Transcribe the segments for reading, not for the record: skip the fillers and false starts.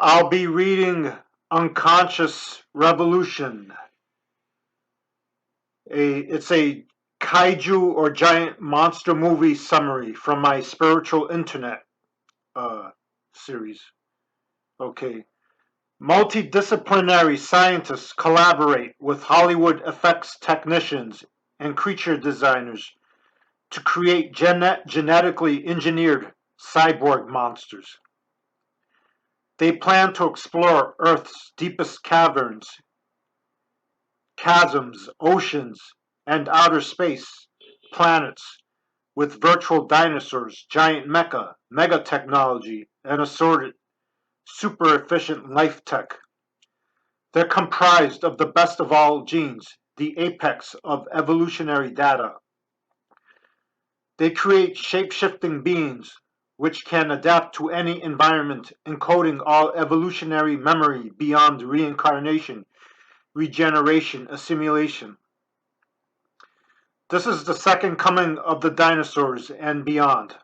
I'll be reading Unconscious Revolution. It's a kaiju or giant monster movie summary from my spiritual internet series. Okay. Multidisciplinary scientists collaborate with Hollywood effects technicians and creature designers to create genetically engineered cyborg monsters. They plan to explore Earth's deepest caverns, chasms, oceans, and outer space planets with virtual dinosaurs, giant mega technology, and assorted super efficient life tech. They're comprised of the best of all genes, the apex of evolutionary data. They create shape-shifting beings which can adapt to any environment, encoding all evolutionary memory beyond reincarnation, regeneration, assimilation. This is the second coming of the dinosaurs and beyond.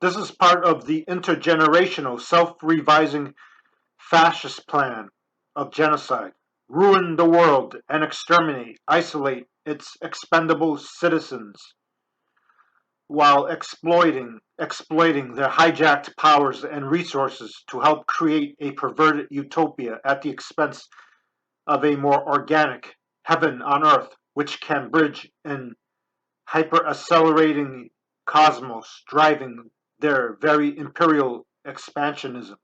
This is part of the intergenerational, self-revising fascist plan of genocide. Ruin the world and exterminate, isolate its expendable citizens while exploiting their hijacked powers and resources to help create a perverted utopia at the expense of a more organic heaven on earth, which can bridge an hyper-accelerating cosmos driving their very imperial expansionism.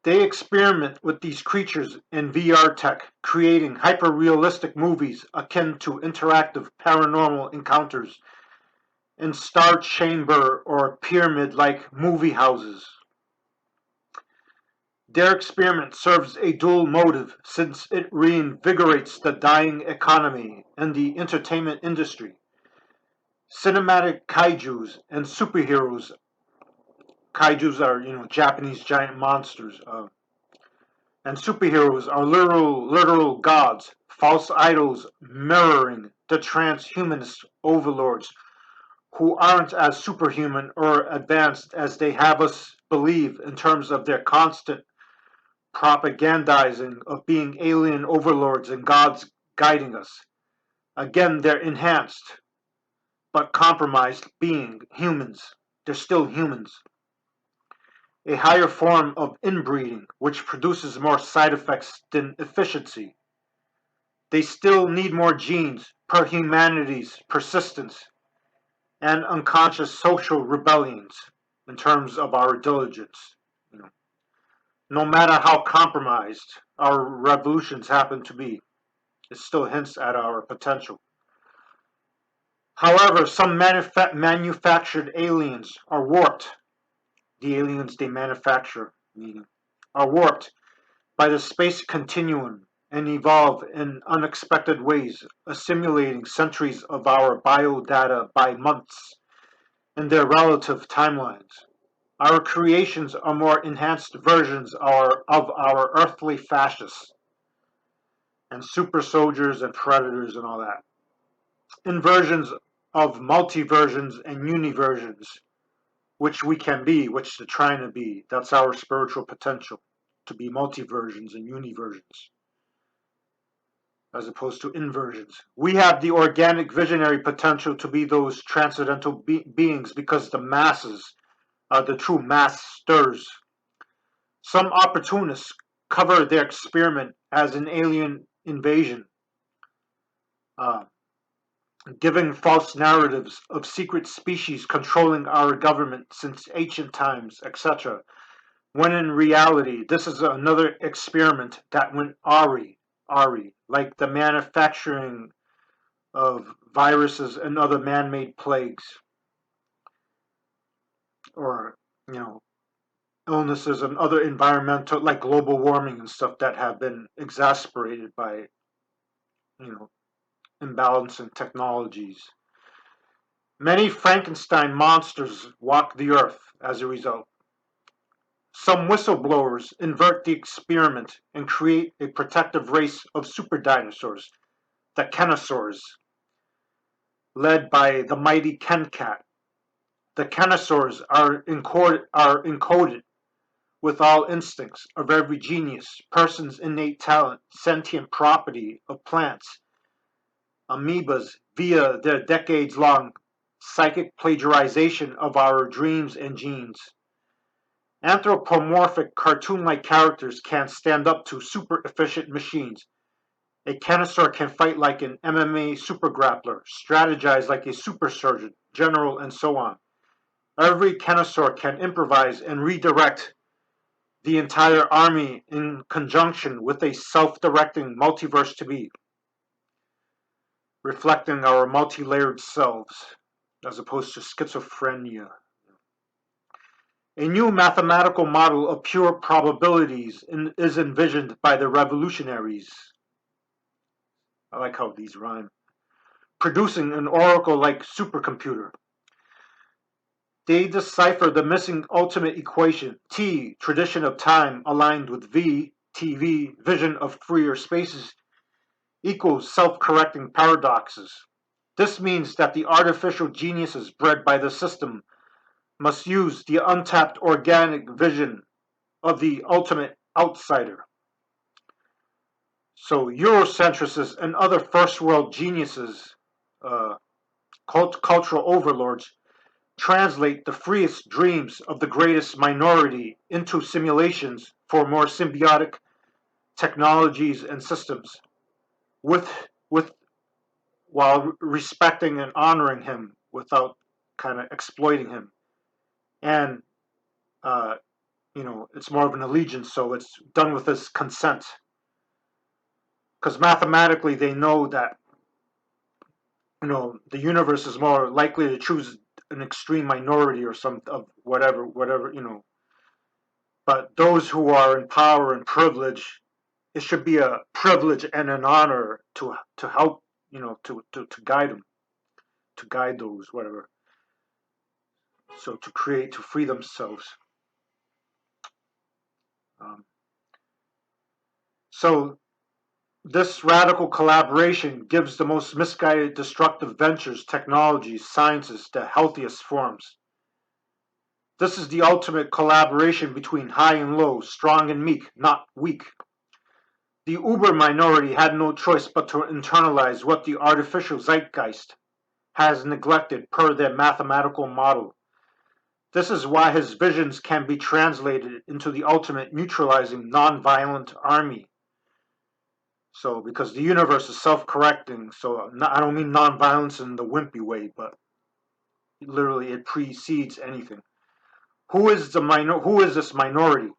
They experiment with these creatures in VR tech, creating hyper-realistic movies akin to interactive paranormal encounters in star chamber or pyramid-like movie houses. Their experiment serves a dual motive since it reinvigorates the dying economy and the entertainment industry. Cinematic kaijus and superheroes. Kaijus are, Japanese giant monsters. And superheroes are literal gods, false idols mirroring the transhumanist overlords who aren't as superhuman or advanced as they have us believe in terms of their constant propagandizing of being alien overlords and gods guiding us. Again, they're enhanced but compromised being humans. They're still humans. A higher form of inbreeding, which produces more side effects than efficiency. They still need more genes per humanity's persistence and unconscious social rebellions in terms of our diligence. No matter how compromised our revolutions happen to be, it still hints at our potential. However, some manufactured aliens are warped. The aliens they manufacture, meaning, are warped by the space continuum and evolve in unexpected ways, assimilating centuries of our biodata by months in their relative timelines. Our creations are more enhanced versions of our earthly fascists and super soldiers and predators and all that. Inversions of multiversions and universions, which we can be, which they're trying to be. That's our spiritual potential, to be multiversions and universions, as opposed to inversions. We have the organic visionary potential to be those transcendental beings because the masses are the true masters. Some opportunists cover their experiment as an alien invasion, giving false narratives of secret species controlling our government since ancient times, etc., when in reality this is another experiment that went awry, like the manufacturing of viruses and other man-made plagues, or, illnesses and other environmental, like global warming and stuff that have been exacerbated by, imbalance in technologies. Many Frankenstein monsters walk the earth as a result. Some whistleblowers invert the experiment and create a protective race of super dinosaurs, the Kenosaurs, led by the mighty Ken cat. The Kenosaurs are encoded with all instincts of every genius, person's innate talent, sentient property of plants, amoebas, via their decades-long psychic plagiarization of our dreams and genes. Anthropomorphic cartoon-like characters can't stand up to super-efficient machines. A Kennesaur can fight like an MMA super grappler, strategize like a super surgeon, general, and so on. Every Kennesaur can improvise and redirect the entire army in conjunction with a self-directing multiverse to be, reflecting our multi-layered selves, as opposed to schizophrenia. A new mathematical model of pure probabilities is envisioned by the revolutionaries. I like how these rhyme. Producing an oracle-like supercomputer. They decipher the missing ultimate equation, T, tradition of time aligned with V, TV, vision of freer spaces, equals self-correcting paradoxes. This means that the artificial geniuses bred by the system must use the untapped organic vision of the ultimate outsider. So Eurocentricists and other first world geniuses, cultural overlords, translate the freest dreams of the greatest minority into simulations for more symbiotic technologies and systems, with while respecting and honoring him without kind of exploiting him. And it's more of an allegiance, so it's done with his consent. Because mathematically, they know that the universe is more likely to choose an extreme minority or some of whatever. But those who are in power and privilege, it should be a privilege and an honor to help, to guide them, to guide those, whatever. So to free themselves. So this radical collaboration gives the most misguided destructive ventures, technologies, sciences the healthiest forms. This is the ultimate collaboration between high and low, strong and meek, not weak. The uber minority had no choice but to internalize what the artificial zeitgeist has neglected per their mathematical model. This is why his visions can be translated into the ultimate neutralizing non-violent army. So, because the universe is self-correcting, so I don't mean non-violence in the wimpy way, but literally it precedes anything. Who is this minority?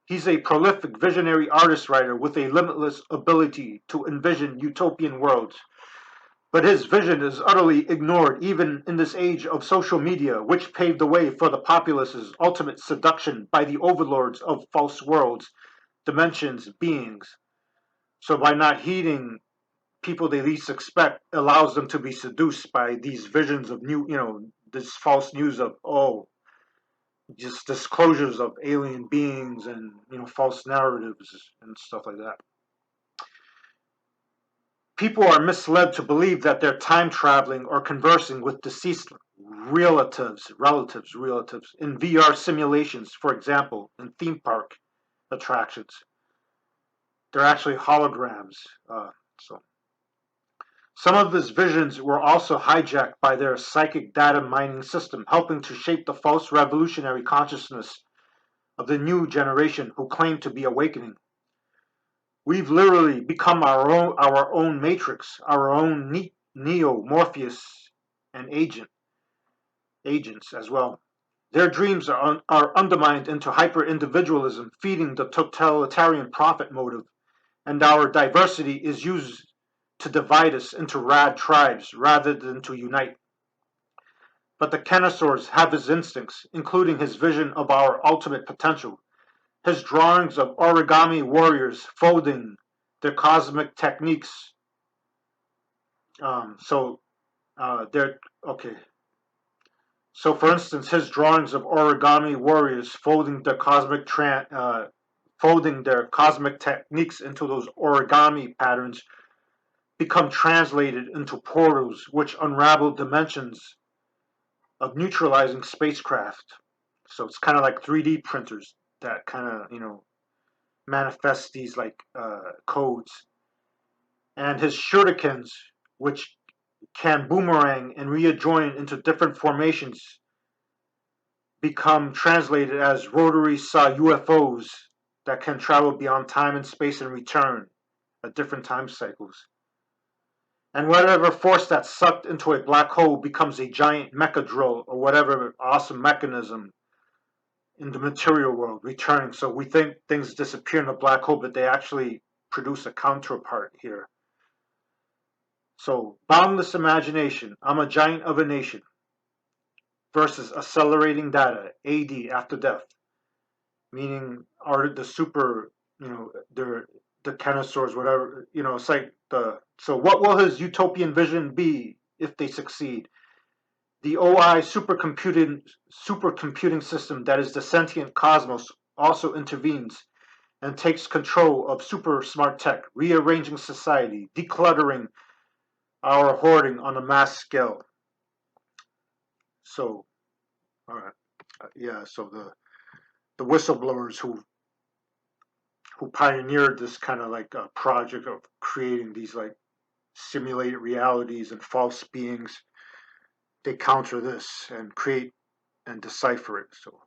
He's a prolific visionary artist-writer with a limitless ability to envision utopian worlds. But his vision is utterly ignored even in this age of social media, which paved the way for the populace's ultimate seduction by the overlords of false worlds, dimensions, beings. So by not heeding people they least expect, allows them to be seduced by these visions of this false news of, just disclosures of alien beings and, false narratives and stuff like that. People are misled to believe that they're time traveling or conversing with deceased relatives in VR simulations, for example, in theme park attractions. They're actually holograms. Some of his visions were also hijacked by their psychic data mining system, helping to shape the false revolutionary consciousness of the new generation who claim to be awakening. We've literally become our own matrix, our own Neo, Morpheus, and agents as well. Their dreams are undermined into hyper-individualism, feeding the totalitarian profit motive, and our diversity is used to divide us into rad tribes rather than to unite. But the Kennesaurs have his instincts, including his vision of our ultimate potential, his drawings of origami warriors folding their cosmic techniques. So, for instance, his drawings of origami warriors folding their cosmic techniques into those origami patterns become translated into portals which unravel dimensions of neutralizing spacecraft. So it's kind of like 3D printers that kind of, manifest these like codes. And his shurikens, which can boomerang and readjoin into different formations, become translated as rotary saw UFOs that can travel beyond time and space and return at different time cycles. And whatever force that's sucked into a black hole becomes a giant mecha drill or whatever awesome mechanism in the material world returning. So we think things disappear in the black hole, but they actually produce a counterpart here. So boundless imagination, I'm a giant of a nation, versus accelerating data, AD, after death, meaning are the super, the Kennesaurs, whatever, it's like so what will his utopian vision be if they succeed? The OI supercomputing system that is the sentient cosmos also intervenes and takes control of super smart tech, rearranging society, decluttering our hoarding on a mass scale. So, all right, yeah. So the whistleblowers who pioneered this kind of like project of creating these like simulated realities and false beings, they counter this and create and decipher it. So